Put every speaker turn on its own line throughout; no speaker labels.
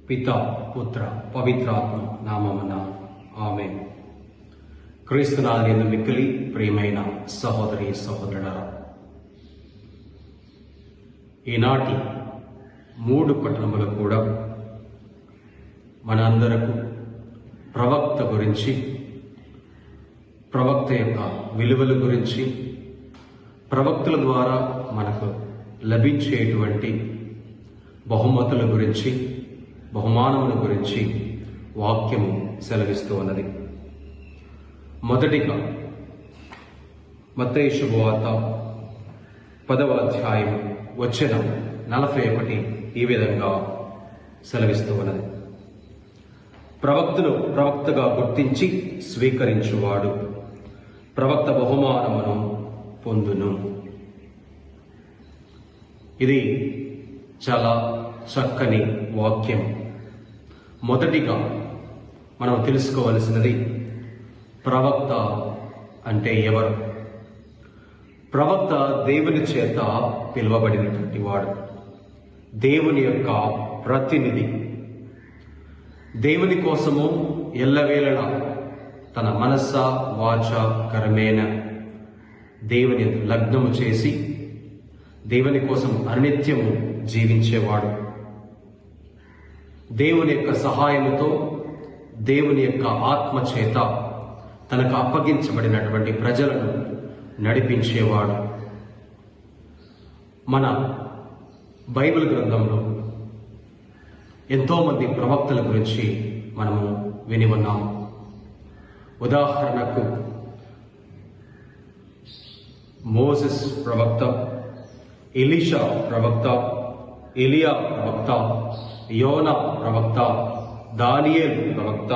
పితా పుత్ర పవిత్రాత్మ నామమున ఆమేన్. క్రీస్తునాథుని మిక్కిలి ప్రియమైన సహోదరి సహోదరులారా, ఈనాటి 3 పట్టణములు కూడా మనందరకు ప్రవక్త గురించి, ప్రవక్త యొక్క విలువల గురించి, ప్రవక్తల ద్వారా మనకు లభించేటువంటి బహుమతుల గురించి, బహుమానముల గురించి వాక్యము సెలవిస్తూ ఉన్నది. మొదటిగా మత్తయి శుభవార్త 10వ అధ్యాయం వచనం 41 ఈ విధంగా సెలవిస్తూ ఉన్నది. ప్రవక్తను ప్రవక్తగా గుర్తించి స్వీకరించువాడు ప్రవక్త బహుమానమును పొందును. ఇది చాలా చక్కని వాక్యం. మొదటిగా మనం తెలుసుకోవలసినది, ప్రవక్త అంటే ఎవరు? ప్రవక్త దేవుని చేత పిలువబడినటువంటి వాడు, దేవుని యొక్క ప్రతినిధి. దేవుని కోసము ఎల్లవేళలా తన మనస్స వాచ కర్మేణ దేవుని లగ్నము చేసి దేవుని కోసం అనిత్యము జీవించేవాడు. దేవుని యొక్క సహాయముతో, దేవుని యొక్క ఆత్మ చేత తనకు అప్పగించబడినటువంటి ప్రజలను నడిపించేవాడు. మన బైబిల్ గ్రంథంలో ఎంతోమంది ప్రవక్తల గురించి మనము విని ఉన్నాము. ఉదాహరణకు మోసెస్ ప్రవక్త, ఎలీషా ప్రవక్త, ఎలియా ప్రవక్త, యోనా ప్రవక్త, దానియేలు ప్రవక్త,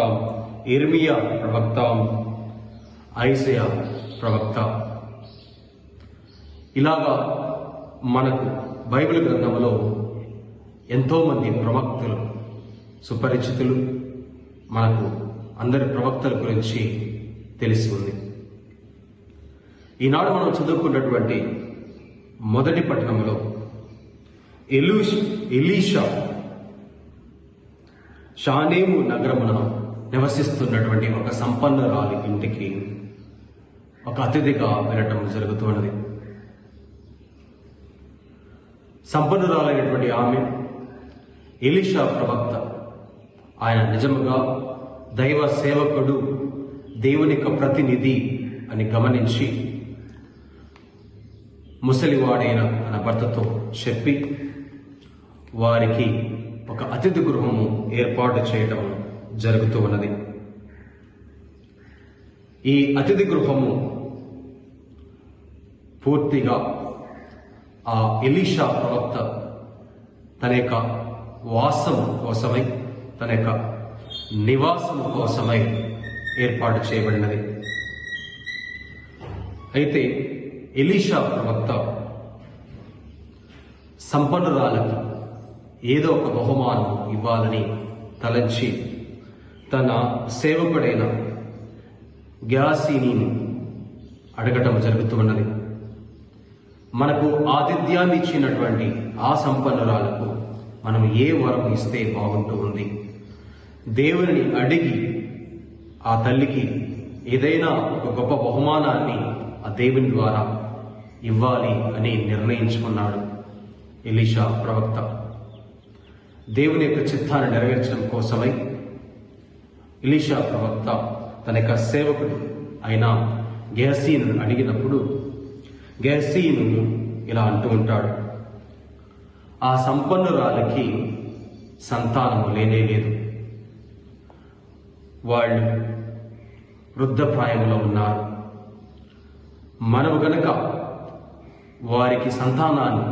ఇర్మియా ప్రవక్త, ఐసయా ప్రవక్త. ఇలాగా మనకు బైబిల్ గ్రంథంలో ఎంతోమంది ప్రవక్తలు సుపరిచితులు. మనకు అందరి ప్రవక్తల గురించి తెలిసి ఉంది. ఈనాడు మనం చదువుకున్నటువంటి మొదటి పట్టణంలో ఎలీషా షానేము నగరమున నివసిస్తున్నటువంటి ఒక సంపన్నురాలి ఇంటికి ఒక అతిథిగా వెళ్ళటం జరుగుతున్నది. సంపన్నురాలైనటువంటి ఆమె ఎలీషా ప్రవక్త, ఆయన నిజముగా దైవ సేవకుడు, దేవుని యొక్క ప్రతినిధి అని గమనించి ముసలివాడైన తన భర్తతో చెప్పి వారికి ఒక అతిథి గృహము ఏర్పాటు చేయటం జరుగుతూ ఉన్నది. ఈ అతిథి గృహము పూర్తిగా ఆ ఎలీషా ప్రవక్త తన యొక్క వాసము కోసమై, తన యొక్క నివాసము కోసమై ఏర్పాటు చేయబడినది. అయితే ఎలీషా ప్రవక్త సంపన్నురాలకి ఏదో ఒక బహుమానం ఇవ్వాలని తలంచి తన సేవకుడైన గేహజీని అడగటం జరుగుతున్నది. మనకు ఆతిథ్యాన్ని ఇచ్చినటువంటి ఆ సంపన్నురాలకు మనం ఏ వరం ఇస్తే బాగుంటూ ఉంది? దేవుని అడిగి ఆ తల్లికి ఏదైనా ఒక గొప్ప బహుమానాన్ని ఆ దేవుని ద్వారా ఇవ్వాలి అని నిర్ణయించుకున్నాడు ఎలీషా ప్రవక్త. దేవుని యొక్క చిత్తాన్ని నెరవేర్చడం కోసమై ఎలీషా ప్రవక్త తన యొక్క సేవకుడు అయిన గేహజీను అడిగినప్పుడు గేహజీను ఇలా అంటూ ఉంటాడు, ఆ సంపన్నురాలకి సంతానము లేనే లేదు, వాళ్ళు వృద్ధప్రాయంలో ఉన్నారు. మనము గనక వారికి సంతానాన్ని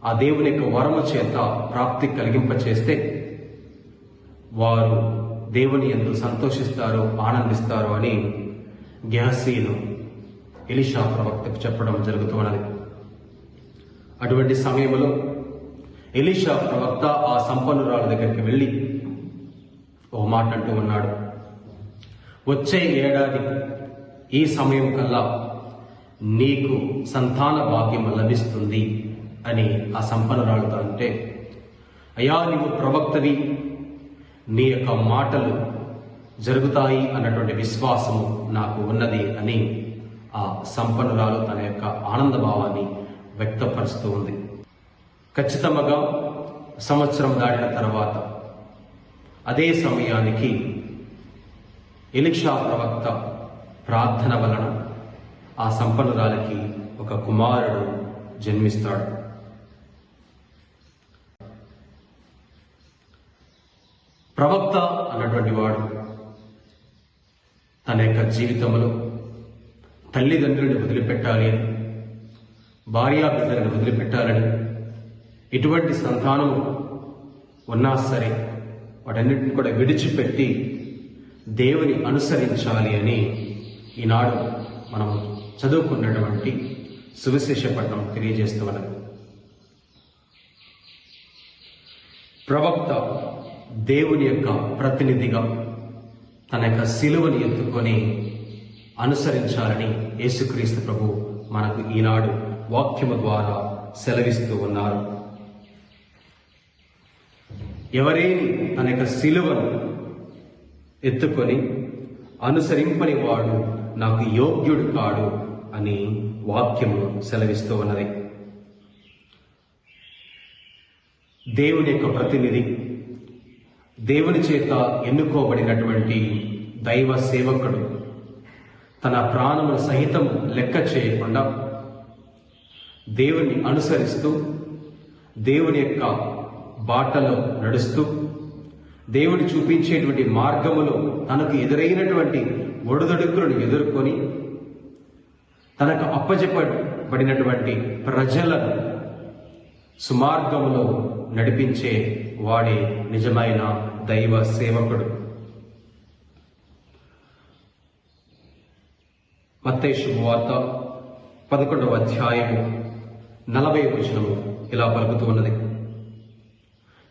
ఆ దేవుని యొక్క వరము చేత ప్రాప్తి కలిగింపచేస్తే వారు దేవుని యందు సంతోషిస్తారో ఆనందిస్తారో అని గెహజీను ఎలీషా ప్రవక్తకు చెప్పడం జరుగుతున్నది. అటువంటి సమయంలో ఎలీషా ప్రవక్త ఆ సంపన్నురాల దగ్గరికి వెళ్ళి ఓ మాట అంటూ ఉన్నాడు. వచ్చే ఏడాది ఈ సమయం కల్లా నీకు సంతాన భాగ్యం లభిస్తుంది అని ఆ సంపన్నురాలతో అంటే, అయ్యా నీవు ప్రవక్తవి, నీ యొక్క మాటలు జరుగుతాయి అన్నటువంటి విశ్వాసము నాకు ఉన్నది అని ఆ సంపన్నురాలు తన యొక్క ఆనందభావాన్ని వ్యక్తపరుస్తూ ఉంది. ఖచ్చితంగా సంవత్సరం దాటిన తర్వాత అదే సమయానికి ఎలీషా ప్రవక్త ప్రార్థన వలన ఆ సంపన్నురాలికి ఒక కుమారుడు జన్మిస్తాడు. ప్రవక్త అన్నటువంటి వాడు తన యొక్క జీవితంలో తల్లిదండ్రులను వదిలిపెట్టాలి అని, భార్యా బిడ్డలను వదిలిపెట్టాలని, ఎటువంటి సంతానము ఉన్నా సరే వాటన్నిటిని కూడా విడిచిపెట్టి దేవుని అనుసరించాలి అని ఈనాడు మనం చదువుకున్నటువంటి సువిశేష పట్టణం తెలియజేస్తూ ఉన్నది. ప్రవక్త దేవుని యొక్క ప్రతినిధిగా తన యొక్క శిలువని ఎత్తుకొని అనుసరించాలని యేసుక్రీస్తు ప్రభు మనకు ఈనాడు వాక్యము ద్వారా సెలవిస్తూ ఉన్నారు. ఎవరైనా తన యొక్క శిలువను ఎత్తుకొని అనుసరింపని వాడు నాకు యోగ్యుడు కాడు అని వాక్యము సెలవిస్తూ ఉన్నది. దేవుని యొక్క ప్రతినిధి, దేవుని చేత ఎన్నుకోబడినటువంటి దైవ సేవకుడు తన ప్రాణమును సహితం లెక్క చేయకుండా దేవుని అనుసరిస్తూ దేవుని యొక్క బాటలో నడుస్తూ దేవుడు చూపించేటువంటి మార్గములో తనకు ఎదురైనటువంటి ఒడిదుడుకులను ఎదుర్కొని తనకు అప్పచెప్పబడినటువంటి ప్రజలను సుమార్గములో నడిపించే వాడే నిజమైన దైవ సేవకుడు. మత్తయి శుభవార్త 11వ అధ్యాయము 40వ వచనము ఇలా పలుకుతూ ఉన్నది.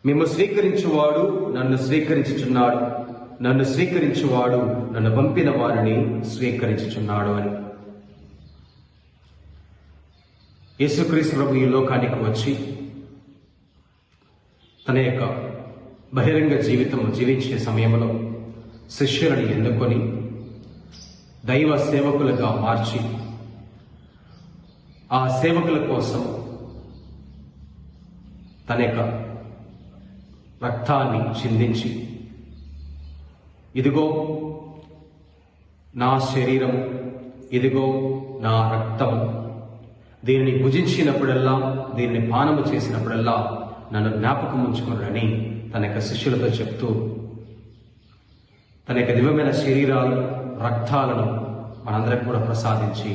మిమ్ము స్వీకరించువాడు నన్ను స్వీకరించుచున్నాడు, నన్ను స్వీకరించువాడు నన్ను పంపిన వారిని స్వీకరించుచున్నాడు అని. యేసుక్రీస్తు ప్రభు ఈ లోకానికి వచ్చి తన యొక్క బహిరంగ జీవితం జీవించే సమయంలో శిష్యులను ఎన్నుకొని దైవ సేవకులుగా మార్చి ఆ సేవకుల కోసం తన యొక్క రక్తాన్ని చిందించి, ఇదిగో నా శరీరం, ఇదిగో నా రక్తం, దీనిని భుజించినప్పుడల్లా, దీనిని పానము చేసినప్పుడల్లా నన్ను జ్ఞాపకం ఉంచుకున్నారని తన యొక్క శిష్యులతో చెప్తూ తన యొక్క దివ్యమైన శరీరాలు రక్తాలను మనందరికి కూడా ప్రసాదించి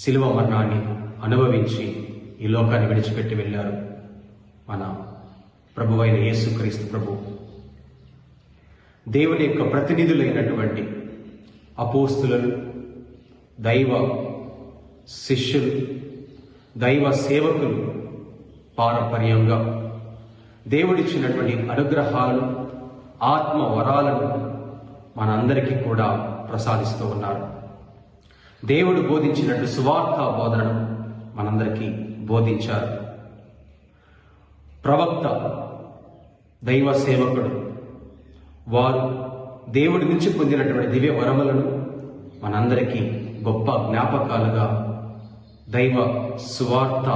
శిలువ మరణాన్ని అనుభవించి ఈ లోకాన్ని విడిచిపెట్టి వెళ్ళారు మన ప్రభువైన యేసుక్రీస్తు ప్రభు. దేవుని యొక్క ప్రతినిధులైనటువంటి అపోస్తులు, దైవ శిష్యులు, దైవ సేవకులు పారంపర్యంగా దేవుడిచ్చినటువంటి అనుగ్రహాలను, ఆత్మ వరాలను మనందరికీ కూడా ప్రసాదిస్తూ ఉన్నారు. దేవుడు బోధించినట్టు సువార్త బోధనను మనందరికీ బోధించారు. ప్రవక్త, దైవ సేవకుడు వారు దేవుడి నుంచి పొందినటువంటి దివ్య వరములను మనందరికీ గొప్ప జ్ఞాపకాలుగా దైవ సువార్త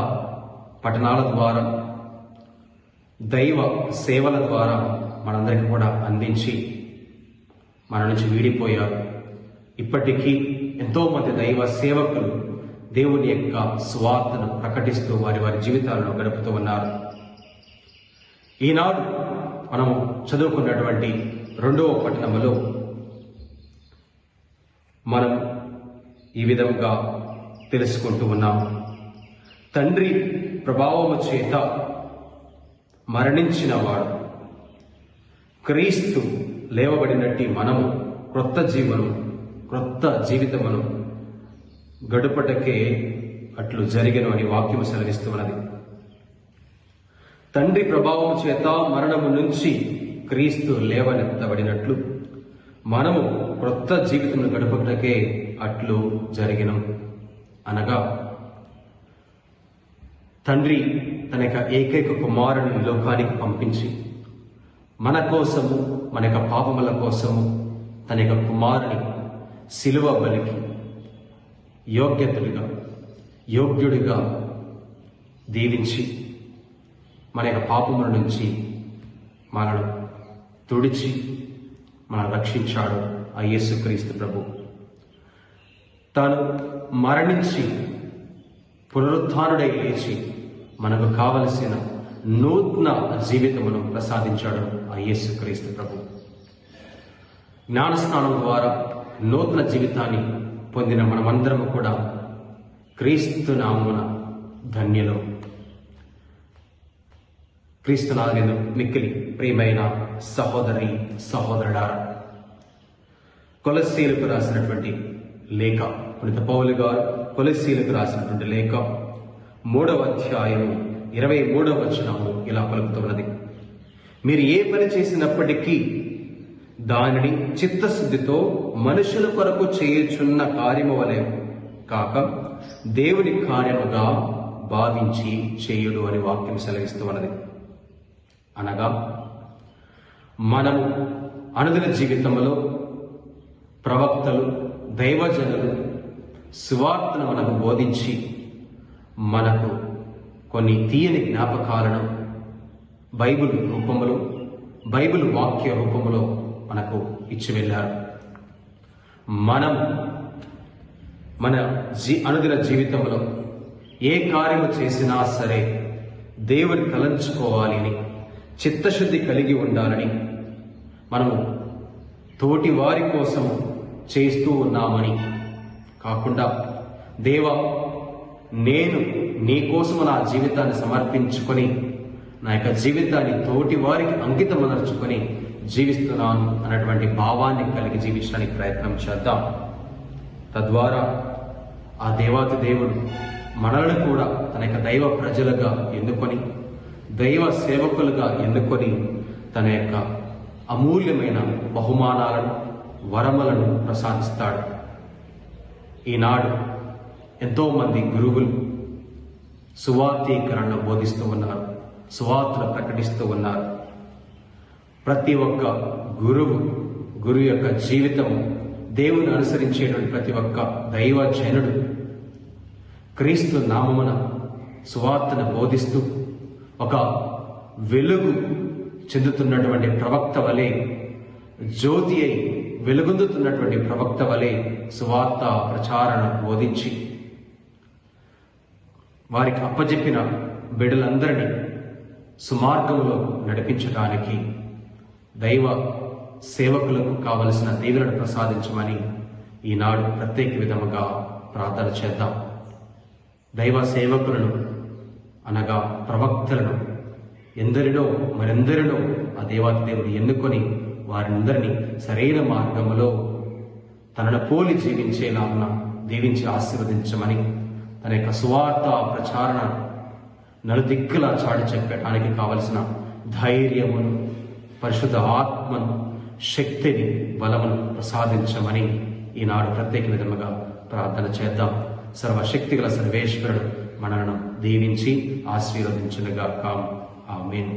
పఠనాల ద్వారా, దైవ సేవల ద్వారా మనందరికీ కూడా అందించి మన నుంచి వీడిపోయారు. ఇప్పటికీ ఎంతో మంది దైవ సేవకులు దేవుని యొక్క సువార్తను ప్రకటిస్తూ వారి వారి జీవితాలను గడుపుతూ ఉన్నారు. ఈనాడు మనము చదువుకున్నటువంటి 2వ పట్టణములో మనం ఈ విధంగా తెలుసుకుంటూ ఉన్నాం. తండ్రి ప్రభావము చేత మరణించిన వాడు, క్రీస్తు లేవబడినట్టి మనము క్రొత్త జీవితమును గడుపటకే అట్లు జరిగెను అని వాక్యము సెలవిస్తున్నది. తండ్రి ప్రభావం చేత మరణము నుంచి క్రీస్తు లేవనెత్తబడినట్లు మనము క్రొత్త జీవితమును గడుపటకే అట్లు జరిగెను. అనగా తండ్రి తన యొక్క ఏకైక కుమారుని లోకానికి పంపించి మన కోసము, మన యొక్క పాపముల కోసము తన యొక్క కుమారుని శిలువ బలికి యోగ్యుడిగా దీవించి మన యొక్క పాపముల నుంచి మనను తుడిచి మనల్ని రక్షించాడు ఆ యేసుక్రీస్తు ప్రభు. తాను మరణించి పునరుత్థానుడై లేచి మనకు కావలసిన నూతన జీవితమును ప్రసాదించాడు ఆ యేసుక్రీస్తు ప్రభు. జ్ఞానస్నానం ద్వారా నూతన జీవితాన్ని పొందిన మనమందరము కూడా క్రీస్తు నామమున ధన్యులు. క్రీస్తు నామమున మిక్కిలి ప్రియమైన సహోదరి సహోదరులారా, కొలస్సీలకు రాసినటువంటి లేఖ, పునీత పౌలు గారు కొలస్సీలకు రాసినటువంటి లేఖ 3వ అధ్యాయము 23వ వచనము ఇలా పలుకుతున్నది: మీరు ఏ పని చేసినప్పటికీ దానిని చిత్తశుద్ధితో మనుషుల కొరకు చేయుచున్న కార్యము వలె కాక దేవుని కార్యముగా భావించి చేయుడు అని వాక్యం సెలవిస్తూ ఉన్నది. అనగా మనము అనుదిన జీవితంలో ప్రవక్తలు, దైవజనులు సువార్తను మనకు బోధించి మనకు కొన్ని తీయని జ్ఞాపకాలను బైబిల్ వాక్య రూపములో మనకు ఇచ్చి వెళ్ళారు. మనం మన అనుదిన జీవితంలో ఏ కార్యము చేసినా సరే దేవుని తలంచుకోవాలని, చిత్తశుద్ధి కలిగి ఉండాలని, మనము తోటి వారి కోసం చేస్తూ ఉన్నామని కాకుండా, దేవా నేను నీ కోసము నా జీవితాన్ని సమర్పించుకొని నా యొక్క జీవితాన్ని తోటి వారికి అంకితమనర్చుకొని జీవిస్తున్నాను అన్నటువంటి భావాన్ని కలిగి జీవించడానికి ప్రయత్నం చేద్దాం. తద్వారా ఆ దేవాతి దేవుడు మనల్ని కూడా తన యొక్క దైవ ప్రజలుగా ఎన్నుకొని, దైవ సేవకులుగా ఎన్నుకొని తన యొక్క అమూల్యమైన బహుమానాలను, వరములను ప్రసాదిస్తాడు. ఈనాడు ఎంతో మంది గురువులు సువార్తీకరణను బోధిస్తూ ఉన్నారు, సువార్తను ప్రకటిస్తూ ఉన్నారు. ప్రతి ఒక్క గురువు యొక్క జీవితం, దేవుని అనుసరించేటువంటి ప్రతి ఒక్క దైవజనుడు క్రీస్తు నామమున సువార్తను బోధిస్తూ ఒక వెలుగు చెందుతున్నటువంటి ప్రవక్త వలె, జ్యోతి అయి వెలుగొందుతున్నటువంటి ప్రవక్త వలె సువార్త ప్రచారణ బోధించి వారికి అప్పజెప్పిన బిడ్డలందరినీ సుమార్గంలో నడిపించడానికి దైవ సేవకులకు కావలసిన దీవెనను ప్రసాదించమని ఈనాడు ప్రత్యేక విధముగా ప్రార్థన చేద్దాం. దైవ సేవకులను అనగా ప్రవక్తలను మరెందరినో ఆ దేవాతి దేవుడు ఎన్నుకొని వారందరినీ సరైన మార్గంలో తనను పోలి జీవించేలాగా దీవించి ఆశీర్వదించమని, తన యొక్క సువార్త ప్రచారణ నలుదిక్కులా చాటి చెప్పడానికి కావలసిన ధైర్యమును, పరిశుద్ధ ఆత్మను, శక్తిని, బలమును ప్రసాదించమని ఈనాడు ప్రత్యేక విధముగా ప్రార్థన చేద్దాం. సర్వశక్తిగల సర్వేశ్వరుడు మనలను దీవించి ఆశీర్వదించునుగాక. ఆమేన్.